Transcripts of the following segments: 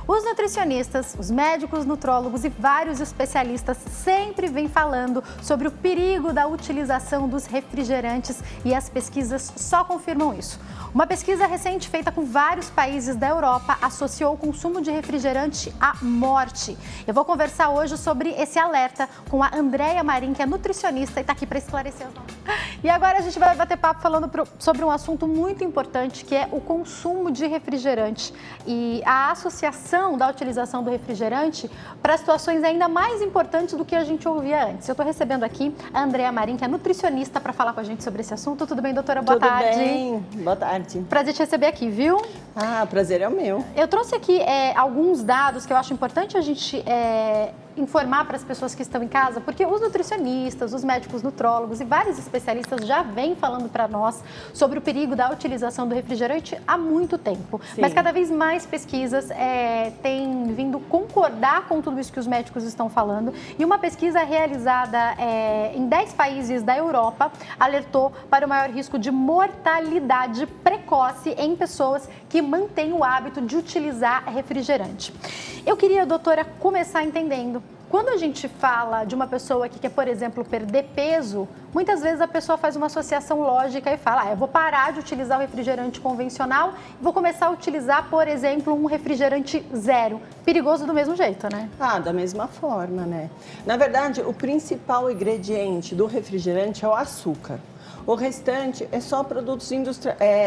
Os nutricionistas, os médicos nutrólogos e vários especialistas sempre vêm falando sobre o perigo da utilização dos refrigerantes e as pesquisas só confirmam isso. Uma pesquisa recente feita com vários países da Europa associou o consumo de refrigerante à morte. Eu vou conversar hoje sobre esse alerta com a Andréia Marim, que é nutricionista e está aqui para esclarecer as nossas. E agora a gente vai bater papo falando sobre um assunto muito importante, que é o consumo de refrigerante e a associação da utilização do refrigerante para situações ainda mais importantes do que a gente ouvia antes. Eu estou recebendo aqui a Andréia Marim, que é nutricionista, para falar com a gente sobre esse assunto. Tudo bem, doutora? Boa tarde. Tudo bem. Boa tarde. Prazer te receber aqui, viu? Ah, o prazer é o meu. Eu trouxe aqui alguns dados que eu acho importante a gente informar para as pessoas que estão em casa, porque os nutricionistas, os médicos nutrólogos e vários especialistas já vêm falando para nós sobre o perigo da utilização do refrigerante há muito tempo. Sim. Mas cada vez mais pesquisas têm vindo concordar com tudo isso que os médicos estão falando. E uma pesquisa realizada em 10 países da Europa alertou para o maior risco de mortalidade precoce em pessoas que mantêm o hábito de utilizar refrigerante. Eu queria, doutora, começar entendendo. Quando a gente fala de uma pessoa que quer, por exemplo, perder peso, muitas vezes a pessoa faz uma associação lógica e fala, eu vou parar de utilizar o refrigerante convencional e vou começar a utilizar, por exemplo, um refrigerante zero. Perigoso do mesmo jeito, né? Ah, da mesma forma, né? Na verdade, o principal ingrediente do refrigerante é o açúcar. O restante é só produtos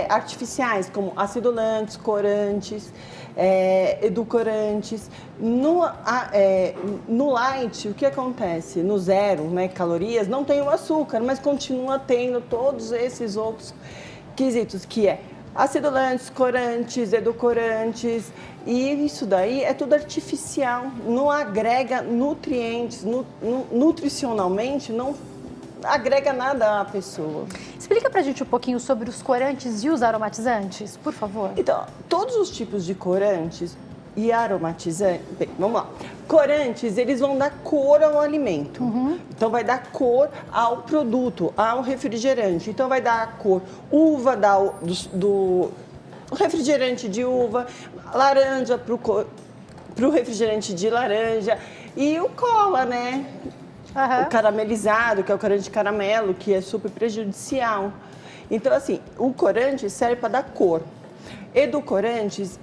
artificiais, como acidulantes, corantes, edulcorantes. No light, o que acontece? No zero, né, calorias, não tem o açúcar, mas continua tendo todos esses outros quesitos, que é acidulantes, corantes, edulcorantes, e isso daí é tudo artificial, não agrega nutrientes, nutricionalmente não agrega nada à pessoa. Explica pra gente um pouquinho sobre os corantes e os aromatizantes, por favor. Então, todos os tipos de corantes e aromatizantes, bem, vamos lá. Corantes, eles vão dar cor ao alimento. Então, vai dar cor ao produto, ao refrigerante. Então, vai dar cor uva, do refrigerante de uva, laranja pro refrigerante de laranja e o cola, né? O caramelizado, que é o corante de caramelo, que é super prejudicial. Então, assim, o corante serve para dar cor. Edulcorantes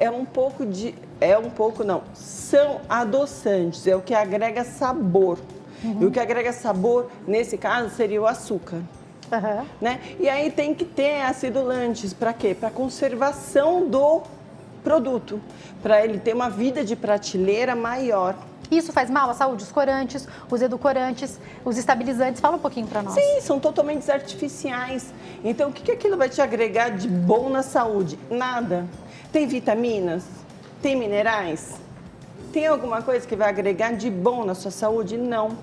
são adoçantes, é o que agrega sabor. E o que agrega sabor, nesse caso, seria o açúcar. Né? E aí tem que ter acidulantes, para quê? Para conservação do produto, para ele ter uma vida de prateleira maior. Isso faz mal à saúde? Os corantes, os edulcorantes, os estabilizantes? Fala um pouquinho para nós. Sim, são totalmente artificiais. Então, o que aquilo vai te agregar de bom na saúde? Nada. Tem vitaminas? Tem minerais? Tem alguma coisa que vai agregar de bom na sua saúde? Não.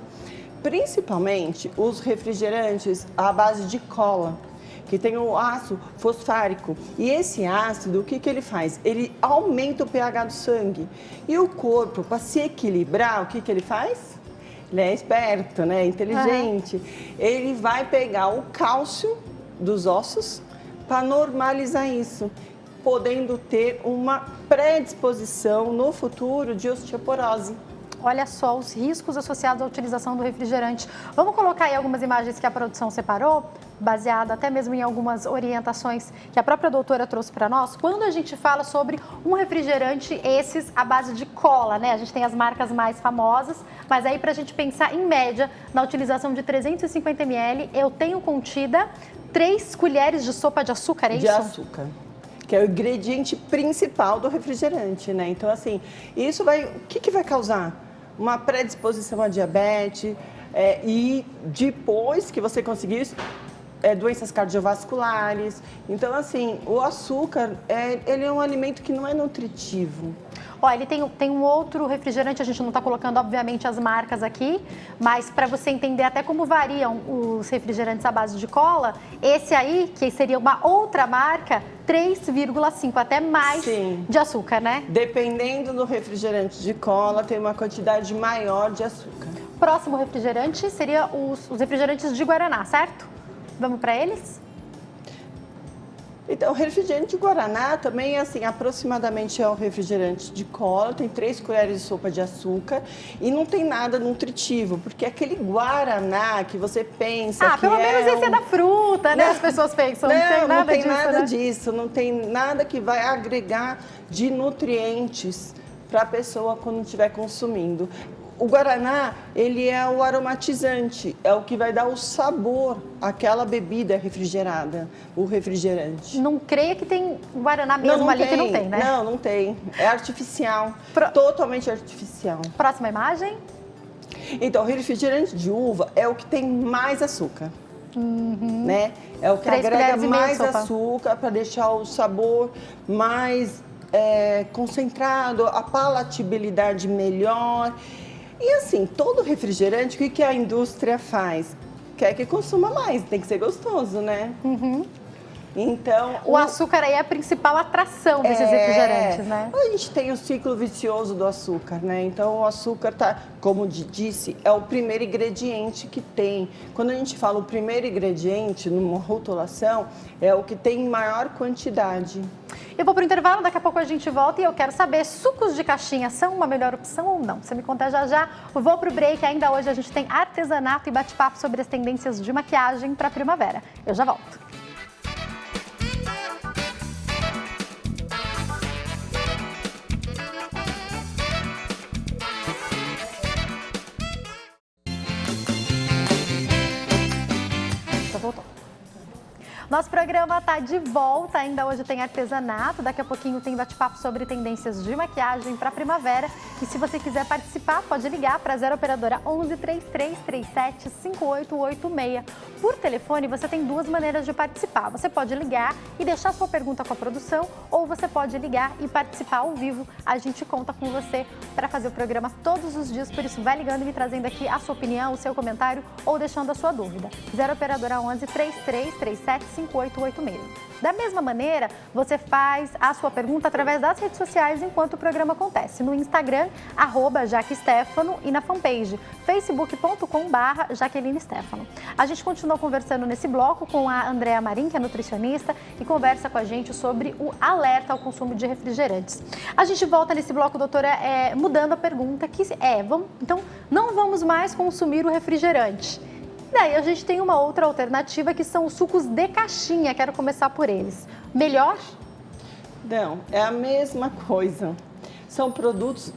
Principalmente os refrigerantes à base de cola, que tem o ácido fosfárico. E esse ácido, o que ele faz? Ele aumenta o pH do sangue. E o corpo, para se equilibrar, o que ele faz? Ele é esperto, né? Inteligente. Ele vai pegar o cálcio dos ossos para normalizar isso, podendo ter uma predisposição no futuro de osteoporose. Olha só os riscos associados à utilização do refrigerante. Vamos colocar aí algumas imagens que a produção separou, baseada até mesmo em algumas orientações que a própria doutora trouxe para nós. Quando a gente fala sobre um refrigerante, esses à base de cola, né? A gente tem as marcas mais famosas, mas aí para a gente pensar em média, na utilização de 350 ml, eu tenho contida 3 colheres de sopa de açúcar, é isso? De açúcar. Que é o ingrediente principal do refrigerante, né? Então, assim, isso vai... O que vai causar? Uma predisposição a diabetes e depois que você conseguir isso, doenças cardiovasculares. Então, assim, o açúcar, ele é um alimento que não é nutritivo. Ó, ele tem um outro refrigerante, a gente não está colocando, obviamente, as marcas aqui, mas para você entender até como variam os refrigerantes à base de cola, esse aí, que seria uma outra marca, 3,5, até mais de açúcar, né? Dependendo do refrigerante de cola, tem uma quantidade maior de açúcar. Próximo refrigerante seria os refrigerantes de Guaraná, certo? Vamos para eles? Então, o refrigerante Guaraná também, assim, aproximadamente é um refrigerante de cola, tem 3 colheres de sopa de açúcar e não tem nada nutritivo, porque aquele Guaraná que você pensa que pelo menos esse é da fruta, né? As pessoas pensam, não tem nada disso, nada né? disso, não tem nada que vai agregar de nutrientes para a pessoa quando estiver consumindo. O Guaraná, ele é o aromatizante, é o que vai dar o sabor àquela bebida refrigerada, o refrigerante. Não creia que tem Guaraná mesmo ali que não tem, né? Não, não tem. É artificial, totalmente artificial. Próxima imagem. Então, o refrigerante de uva é o que tem mais açúcar, né? É o que 3 agrega colheres e meia de mais sopa. açúcar para deixar o sabor mais concentrado, a palatabilidade melhor. E assim, todo refrigerante, o que a indústria faz? Quer que consuma mais, tem que ser gostoso, né? Então, O açúcar aí é a principal atração desses refrigerantes, né? A gente tem o ciclo vicioso do açúcar, né? Então, o açúcar tá, como disse, é o primeiro ingrediente que tem. Quando a gente fala o primeiro ingrediente numa rotulação, é o que tem maior quantidade. Eu vou pro intervalo, daqui a pouco a gente volta e eu quero saber, sucos de caixinha são uma melhor opção ou não? Você me conta já já. Eu vou pro break, ainda hoje a gente tem artesanato e bate-papo sobre as tendências de maquiagem para primavera. Eu já volto. Voltou. Nosso programa está de volta, ainda hoje tem artesanato, daqui a pouquinho tem bate-papo sobre tendências de maquiagem para primavera. E se você quiser participar, pode ligar para 0 operadora 11 3337 5886. Por telefone, você tem 2 maneiras de participar. Você pode ligar e deixar sua pergunta com a produção, ou você pode ligar e participar ao vivo. A gente conta com você para fazer o programa todos os dias, por isso vai ligando e me trazendo aqui a sua opinião, o seu comentário ou deixando a sua dúvida. 0 operadora 11 3337 5886. Da mesma maneira, você faz a sua pergunta através das redes sociais enquanto o programa acontece. No Instagram, @JaqueStefano e na fanpage facebook.com/Jaqueline Stefano. A gente continua conversando nesse bloco com a Andréa Marim, que é nutricionista, e conversa com a gente sobre o alerta ao consumo de refrigerantes. A gente volta nesse bloco, doutora, mudando a pergunta, que então não vamos mais consumir o refrigerante. Daí a gente tem uma outra alternativa que são os sucos de caixinha. Quero começar por eles. Melhor? Não, é a mesma coisa. São produtos,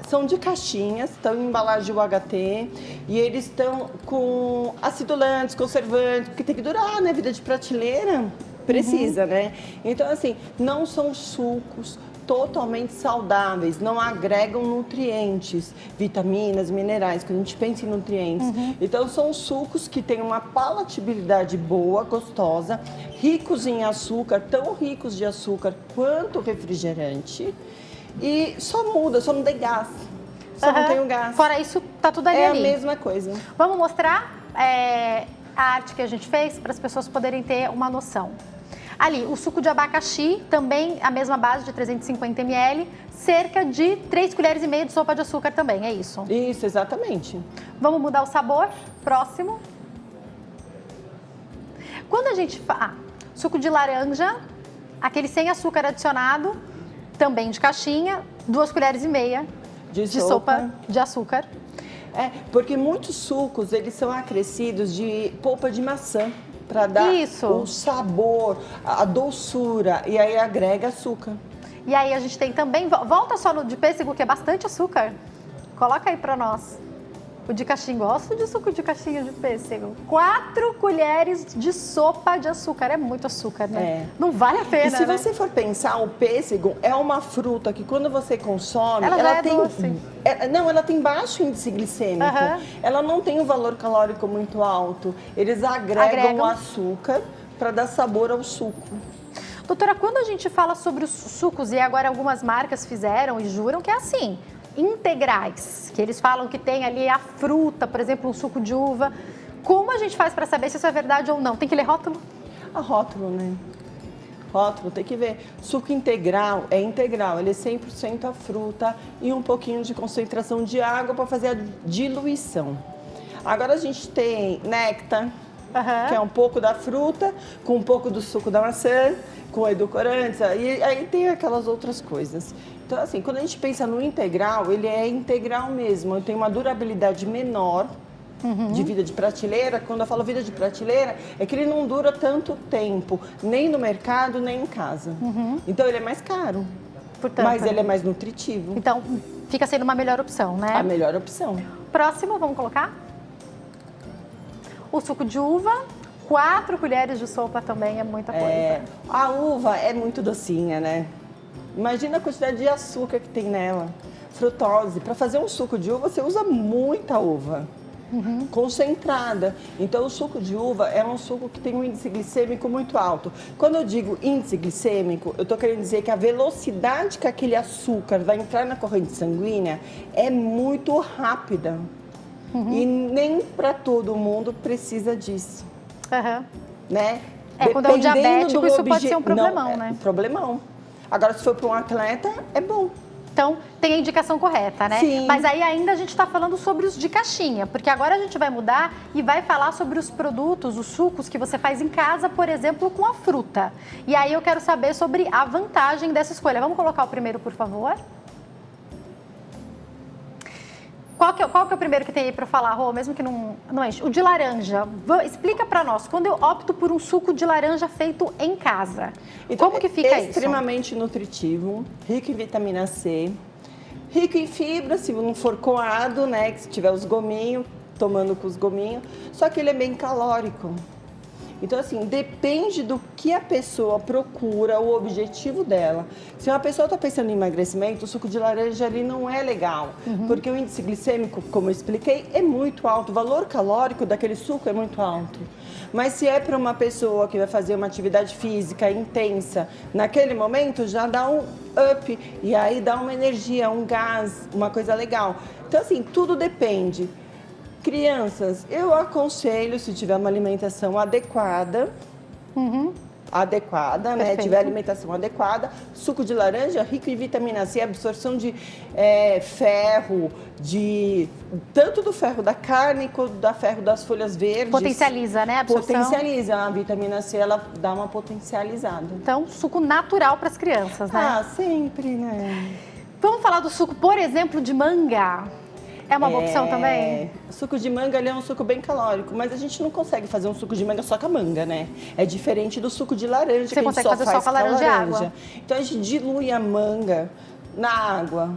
são de caixinhas, estão em embalagem UHT e eles estão com acidulantes, conservantes, porque tem que durar, né? Vida de prateleira precisa, né? Então, assim, não são sucos totalmente saudáveis, não agregam nutrientes, vitaminas, minerais, que a gente pensa em nutrientes. Então, são sucos que têm uma palatabilidade boa, gostosa, ricos em açúcar, tão ricos de açúcar quanto o refrigerante, e só não tem gás, só não tem o gás. Fora isso, tá tudo ali. É a mesma coisa. Vamos mostrar a arte que a gente fez para as pessoas poderem ter uma noção. Ali, o suco de abacaxi, também a mesma base de 350 ml, cerca de 3 colheres e meia de sopa de açúcar também, é isso? Isso, exatamente. Vamos mudar o sabor? Próximo. Quando a gente fala... suco de laranja, aquele sem açúcar adicionado, também de caixinha, 2 colheres e meia de sopa de açúcar. Porque muitos sucos, eles são acrescidos de polpa de maçã, para dar o sabor, a doçura, e aí agrega açúcar. E aí a gente tem também, volta só no de pêssego, que é bastante açúcar. Coloca aí para nós. O de caixinha, gosto de suco de caixinha de pêssego. 4 colheres de sopa de açúcar, é muito açúcar, né? Não vale a pena, E se você for pensar, o pêssego é uma fruta que quando você consome, ela tem doce. Ela tem baixo índice glicêmico. Ela não tem um valor calórico muito alto. Eles agregam açúcar para dar sabor ao suco. Doutora, quando a gente fala sobre os sucos, e agora algumas marcas fizeram e juram que é assim, integrais, que eles falam que tem ali a fruta, por exemplo, um suco de uva. Como a gente faz para saber se isso é verdade ou não? Tem que ler rótulo? A rótulo, né? Rótulo, tem que ver. Suco integral é integral, ele é 100% a fruta e um pouquinho de concentração de água para fazer a diluição. Agora a gente tem néctar, que é um pouco da fruta, com um pouco do suco da maçã, com edulcorantes, e aí tem aquelas outras coisas. Então, assim, quando a gente pensa no integral, ele é integral mesmo, ele tem uma durabilidade menor de vida de prateleira. Quando eu falo vida de prateleira, é que ele não dura tanto tempo, nem no mercado, nem em casa. Então, ele é mais caro, Portanto, mas ele é mais nutritivo. Então, fica sendo uma melhor opção, né? A melhor opção. Próximo, vamos colocar? O suco de uva, 4 colheres de sopa também é muita coisa. A uva é muito docinha, né? Imagina a quantidade de açúcar que tem nela. Frutose. Para fazer um suco de uva, você usa muita uva. Concentrada. Então, o suco de uva é um suco que tem um índice glicêmico muito alto. Quando eu digo índice glicêmico, eu estou querendo dizer que a velocidade que aquele açúcar vai entrar na corrente sanguínea é muito rápida. E nem para todo mundo precisa disso, né? Quando é um diabético, isso pode ser um problemão, não, né? Problemão. Agora, se for para um atleta, é bom. Então, tem a indicação correta, né? Sim. Mas aí ainda a gente está falando sobre os de caixinha, porque agora a gente vai mudar e vai falar sobre os produtos, os sucos que você faz em casa, por exemplo, com a fruta. E aí eu quero saber sobre a vantagem dessa escolha. Vamos colocar o primeiro, por favor? Qual que é o primeiro que tem aí para falar, Rô, mesmo que não enche? O de laranja. Explica para nós, quando eu opto por um suco de laranja feito em casa, então, como que fica isso? É extremamente nutritivo, rico em vitamina C, rico em fibra, se não for coado, né, que se tiver os gominhos, tomando com os gominhos, só que ele é bem calórico. Então, assim, depende do que a pessoa procura, o objetivo dela. Se uma pessoa está pensando em emagrecimento, o suco de laranja ali não é legal, porque o índice glicêmico, como eu expliquei, é muito alto, o valor calórico daquele suco é muito alto. Mas se é para uma pessoa que vai fazer uma atividade física intensa, naquele momento já dá um up, e aí dá uma energia, um gás, uma coisa legal. Então, assim, tudo depende. Crianças, eu aconselho, se tiver uma alimentação adequada, né? Tiver alimentação adequada, suco de laranja rico em vitamina C, absorção de ferro, tanto do ferro da carne quanto do ferro das folhas verdes. Potencializa, né, a absorção? Potencializa, a vitamina C, ela dá uma potencializada. Então, suco natural para as crianças, né? Ah, sempre, né? Vamos falar do suco, por exemplo, de manga. É uma boa opção também? O suco de manga ele é um suco bem calórico, mas a gente não consegue fazer um suco de manga só com a manga, né? É diferente do suco de laranja, Você que a gente consegue só fazer faz só com a laranja e água. Então a gente dilui a manga na água.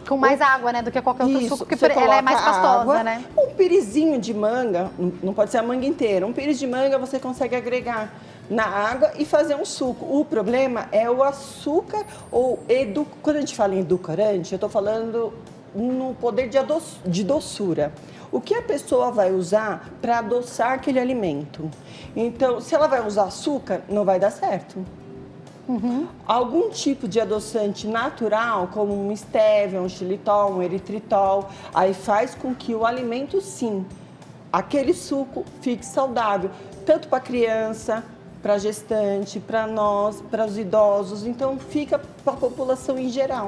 Com mais água, né, do que qualquer outro suco, porque você ela é mais coloca pastosa, água, né? Um pirizinho de manga, não pode ser a manga inteira, um pires de manga você consegue agregar na água e fazer um suco. O problema é o açúcar ou quando a gente fala em edulcorante, eu tô falando no poder de doçura. O que a pessoa vai usar para adoçar aquele alimento? Então, se ela vai usar açúcar, não vai dar certo. Algum tipo de adoçante natural, como um stevia, um xilitol, um eritritol, aí faz com que o alimento, sim, aquele suco fique saudável, tanto para a criança, para a gestante, para nós, para os idosos, então fica para a população em geral.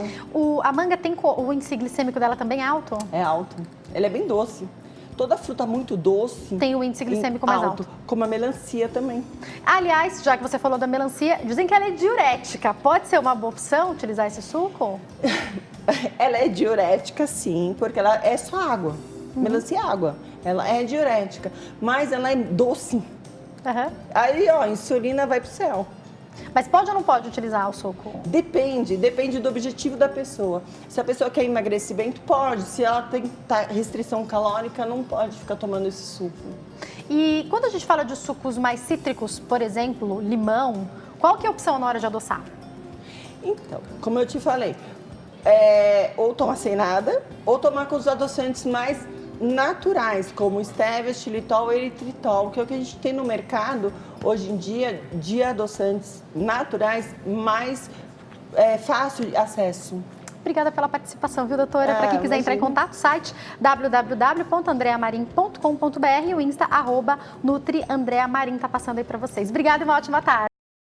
A manga tem o índice glicêmico dela também é alto? É alto, ele é bem doce. Toda fruta muito doce tem o índice glicêmico mais alto. Como a melancia também. Aliás, já que você falou da melancia, dizem que ela é diurética. Pode ser uma boa opção utilizar esse suco? Ela é diurética, sim, porque ela é só água. Melancia é água. Ela é diurética, mas ela é doce. Aí, ó, a insulina vai pro céu. Mas pode ou não pode utilizar o suco? Depende do objetivo da pessoa. Se a pessoa quer emagrecimento, pode. Se ela tem restrição calórica, não pode ficar tomando esse suco. E quando a gente fala de sucos mais cítricos, por exemplo, limão, qual que é a opção na hora de adoçar? Então, como eu te falei, ou tomar sem nada, ou tomar com os adoçantes mais naturais, como stevia, xilitol e eritritol, que é o que a gente tem no mercado hoje em dia de adoçantes naturais mais fácil de acesso. Obrigada pela participação, viu, doutora? Para quem quiser entrar em contato, site www.andreamarim.com.br e o Insta @NutriAndreaMarim tá passando aí para vocês. Obrigada e uma ótima tarde.